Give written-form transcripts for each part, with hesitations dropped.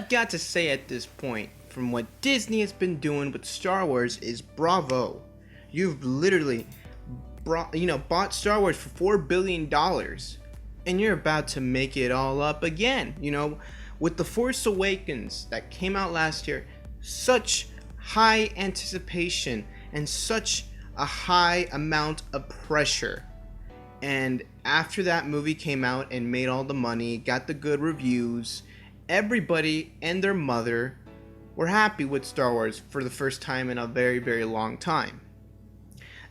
I've got to say at this point, from what Disney has been doing with Star Wars, is bravo. You've literally bought Star Wars for $4 billion, and you're about to make it all up again. With The Force Awakens that came out last year, such high anticipation and such a high amount of pressure. And after that movie came out and made all the money, got the good reviews, everybody and their mother were happy with Star Wars for the first time in a very, very long time.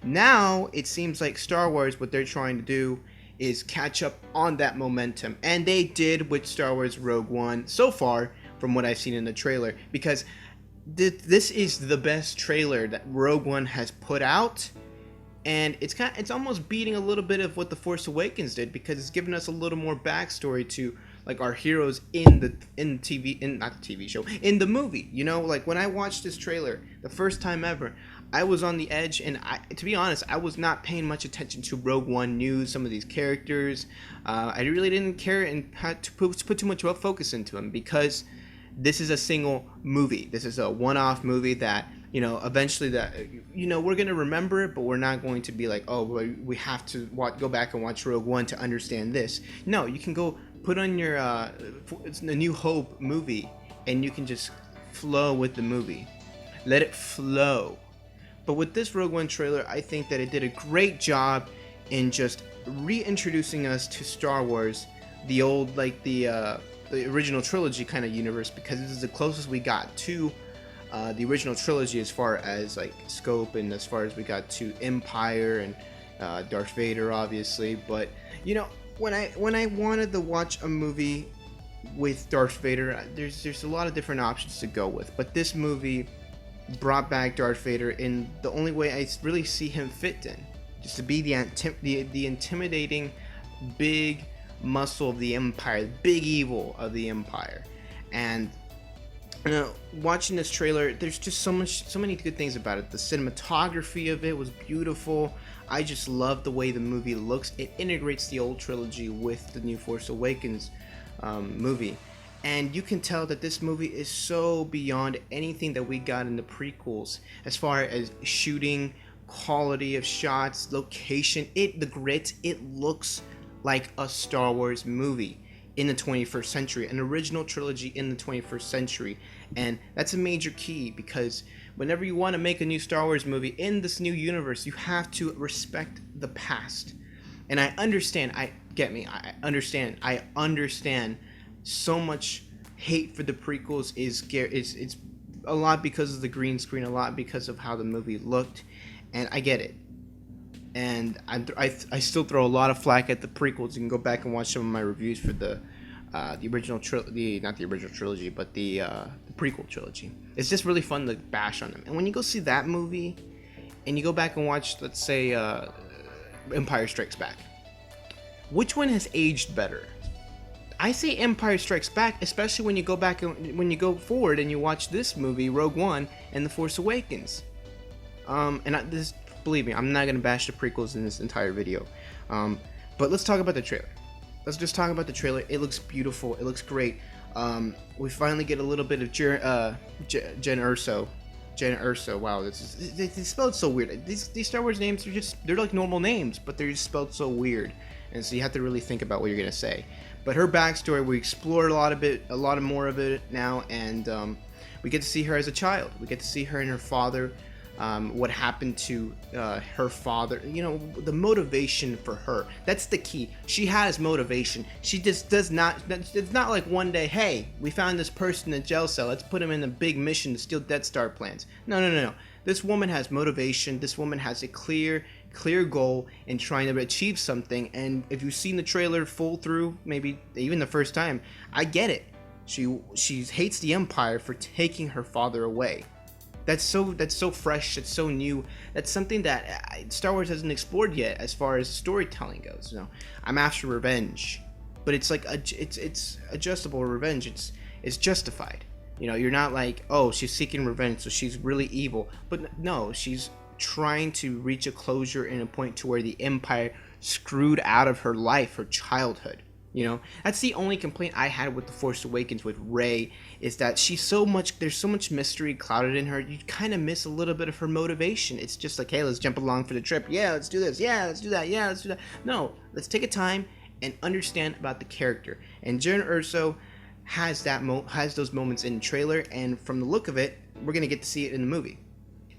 Now, it seems like Star Wars, what they're trying to do is catch up on that momentum. And they did with Star Wars Rogue One so far, from what I've seen in the trailer. Because this is the best trailer that Rogue One has put out. And it's almost beating a little bit of what The Force Awakens did, because it's giving us a little more backstory to like our heroes in the movie. Like when I watched this trailer the first time ever, I was on the edge, and to be honest, I was not paying much attention to Rogue One news, some of these characters. I really didn't care and had to put too much focus into them, because this is a single movie. This is a one-off movie that, eventually we're going to remember it, but we're not going to be like, oh, we have to go back and watch Rogue One to understand this. No, you can go put on your it's a New Hope movie, and you can just flow with the movie. Let it flow. But with this Rogue One trailer, I think that it did a great job in just reintroducing us to Star Wars, the old, the original trilogy kind of universe, because this is the closest we got to the original trilogy as far as like scope, and as far as we got to Empire and Darth Vader, obviously. But when I wanted to watch a movie with Darth Vader, there's a lot of different options to go with, but this movie brought back Darth Vader in the only way I really see him fit in, just to be the intimidating big muscle of the Empire, the big evil of the Empire. And watching this trailer, there's just so many good things about it. The cinematography of it was beautiful. I just love the way the movie looks. It integrates the old trilogy with the new Force Awakens movie. And you can tell that this movie is so beyond anything that we got in the prequels, as far as shooting, quality of shots, location, the grit. It looks like a Star Wars movie in the 21st century, an original trilogy in the 21st century. And that's a major key, because whenever you want to make a new Star Wars movie in this new universe, you have to respect the past. And I understand, I understand so much hate for the prequels it's a lot because of the green screen, a lot because of how the movie looked, and I get it. And I still throw a lot of flack at the prequels. You can go back and watch some of my reviews for the original trilogy, not the original trilogy, but the prequel trilogy. It's just really fun to bash on them. And when you go see that movie, and you go back and watch, let's say, Empire Strikes Back, which one has aged better? I say Empire Strikes Back, especially when you go back and when you go forward and you watch this movie, Rogue One and The Force Awakens. Believe me, I'm not gonna bash the prequels in this entire video. But let's talk about the trailer. Let's just talk about the trailer. It looks beautiful. It looks great. We finally get a little bit of Jen Erso. Jen Erso. Wow, they spelled so weird. These Star Wars names they're like normal names, but they're just spelled so weird, and so you have to really think about what you're gonna say. But her backstory, we explored a lot more of it now, and we get to see her as a child. We get to see her and her father, what happened to her father. The motivation for her. That's the key. She has motivation. She just does not. It's not like one day, hey, we found this person in a jail cell. Let's put him in a big mission to steal Death Star plans. No. This woman has motivation. This woman has a clear goal in trying to achieve something. And if you've seen the trailer full through, maybe even the first time, I get it. She hates the Empire for taking her father away. That's so fresh. That's so new. That's something that Star Wars hasn't explored yet as far as storytelling goes. I'm after revenge, but it's like it's adjustable revenge. It's justified. You're not like, oh, she's seeking revenge, so she's really evil. But no, she's trying to reach a closure and a point to where the Empire screwed out of her life, her childhood. That's the only complaint I had with The Force Awakens with Rey, is that there's so much mystery clouded in her. You kind of miss a little bit of her motivation. It's just like, hey, let's jump along for the trip. Yeah, let's do this. Yeah, let's do that. Yeah, let's do that. No, let's take a time and understand about the character. And Jyn Erso has those moments in the trailer, and from the look of it, we're gonna get to see it in the movie.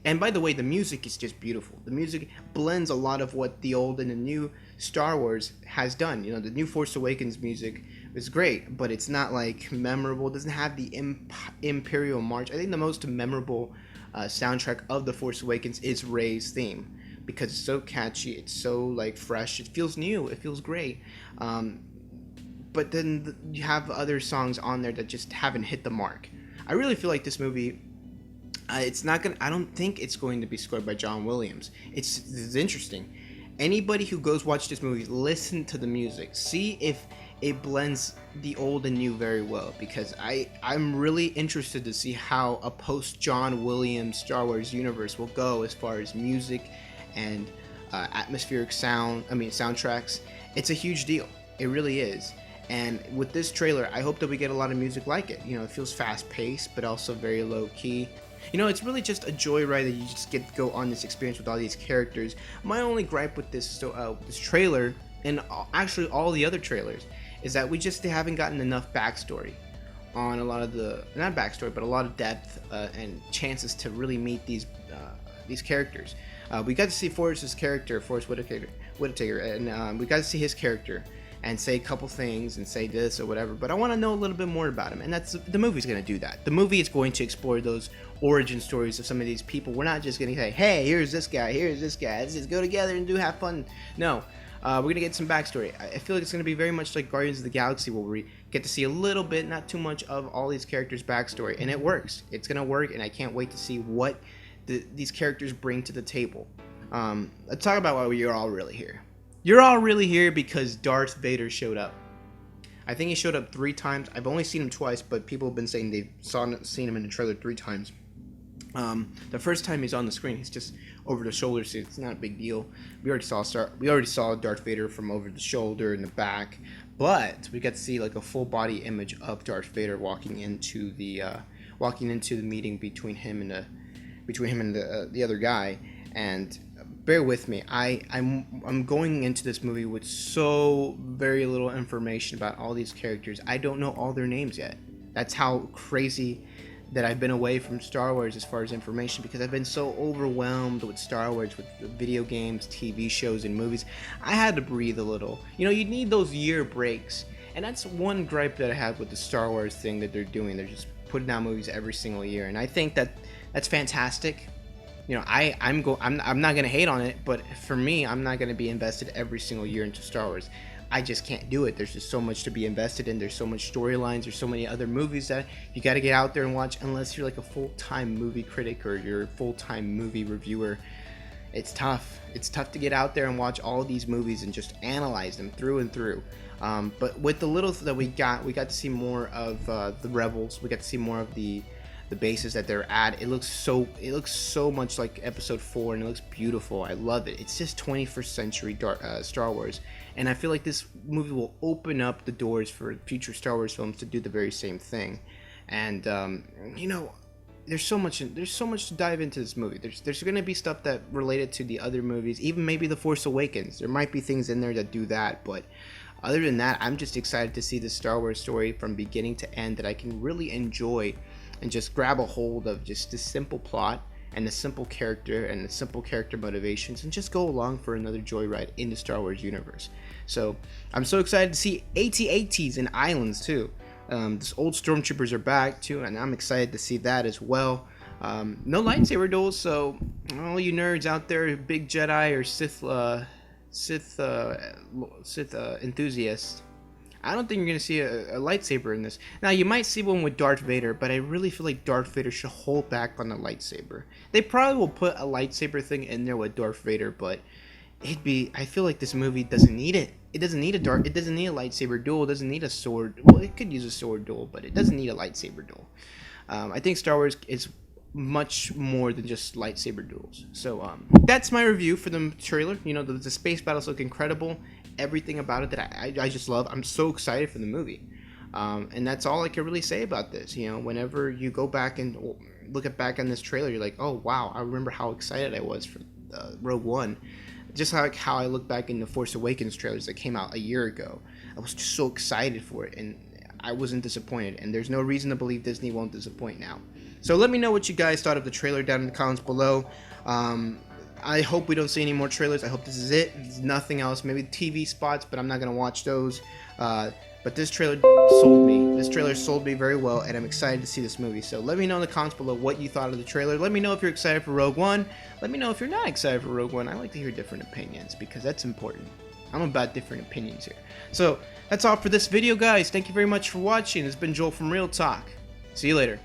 And by the way, the music is just beautiful. The music blends a lot of what the old and the new Star Wars has done. The new Force Awakens music is great, but it's not like memorable. It doesn't have the Imperial March. I think the most memorable soundtrack of the Force Awakens is Rey's theme, because it's so catchy. It's so like fresh. It feels new. It feels great. But then you have other songs on there that just haven't hit the mark. I really feel like this movie, it's not gonna. I don't think it's going to be scored by John Williams. It's interesting. Anybody who goes watch this movie, listen to the music. See if it blends the old and new very well. Because I'm really interested to see how a post John Williams Star Wars universe will go as far as music and atmospheric soundtracks. It's a huge deal. It really is. And with this trailer, I hope that we get a lot of music like it. It feels fast-paced, but also very low-key. It's really just a joyride that you just get to go on this experience with all these characters. My only gripe with this trailer, and actually all the other trailers, is that we just haven't gotten enough backstory on a lot of not backstory, but a lot of depth and chances to really meet these characters. We got to see Forrest Whitaker, and we got to see his character and say a couple things and say this or whatever, but I want to know a little bit more about him, and the movie's going to do that. The movie is going to explore those origin stories of some of these people. We're not just going to say, hey, here's this guy, let's just go together and have fun. No, we're going to get some backstory. I feel like it's going to be very much like Guardians of the Galaxy, where we get to see a little bit, not too much, of all these characters' backstory, and it works. It's going to work, and I can't wait to see what these characters bring to the table. Let's talk about why you're all really here. You're all really here because Darth Vader showed up. I think he showed up 3 times. I've only seen him twice, but people have been saying they've seen him in the trailer 3 times. The first time he's on the screen, he's just over the shoulder, so it's not a big deal. We already saw Darth Vader from over the shoulder and the back, but we got to see like a full body image of Darth Vader walking into the meeting between him and the other guy. And bear with me, I'm going into this movie with so very little information about all these characters. I don't know all their names yet. That's how crazy that I've been away from Star Wars as far as information, because I've been so overwhelmed with Star Wars, with video games, TV shows, and movies. I had to breathe a little. You need those year breaks, and that's one gripe that I have with the Star Wars thing that they're doing. They're just putting out movies every single year, and I think that's fantastic. I'm not gonna hate on it, but for me, I'm not gonna be invested every single year into Star Wars. I just can't do it. There's just so much to be invested in. There's so much storylines. There's so many other movies that you got to get out there and watch. Unless you're like a full-time movie critic or you're a full-time movie reviewer, it's tough. It's tough to get out there and watch all these movies and just analyze them through and through. But with the little that we got to see more of the Rebels. We got to see more of the bases that they're at. It looks so much like Episode 4, and it looks beautiful. I love it. It's just 21st century Star Wars, and I feel like this movie will open up the doors for future Star Wars films to do the very same thing. And there's so much to dive into this movie. There's going to be stuff that related to the other movies, even maybe The Force Awakens. There might be things in there that do that, but other than that, I'm just excited to see the Star Wars story from beginning to end that I can really enjoy and just grab a hold of just the simple plot and the simple character and the simple character motivations and just go along for another joyride in the Star Wars universe. So I'm so excited to see AT-ATs and islands too. This old stormtroopers are back too, and I'm excited to see that as well. No lightsaber duels, so all you nerds out there, big Jedi or Sith enthusiasts, I don't think you're going to see a lightsaber in this. Now, you might see one with Darth Vader, but I really feel like Darth Vader should hold back on the lightsaber. They probably will put a lightsaber thing in there with Darth Vader, but I feel like this movie doesn't need it. It doesn't need a lightsaber duel. It doesn't need a sword. Well, it could use a sword duel, but it doesn't need a lightsaber duel. I think Star Wars is much more than just lightsaber duels. So that's my review for the trailer. The space battles look incredible. everything about it that I just love. I'm so excited for the movie. And that's all I can really say about this. You know, whenever you go back and look back on this trailer, you're like, oh wow, I remember how excited I was for Rogue One. Just like how I look back in the Force Awakens trailers that came out a year ago. I was just so excited for it, and I wasn't disappointed. And there's no reason to believe Disney won't disappoint now. So let me know what you guys thought of the trailer down in the comments below. I hope we don't see any more trailers. I hope this is it. There's nothing else. Maybe TV spots, but I'm not going to watch those. But this trailer sold me. This trailer sold me very well, and I'm excited to see this movie. So let me know in the comments below what you thought of the trailer. Let me know if you're excited for Rogue One. Let me know if you're not excited for Rogue One. I like to hear different opinions because that's important. I'm about different opinions here. So that's all for this video, guys. Thank you very much for watching. It's been Joel from Real Talk. See you later.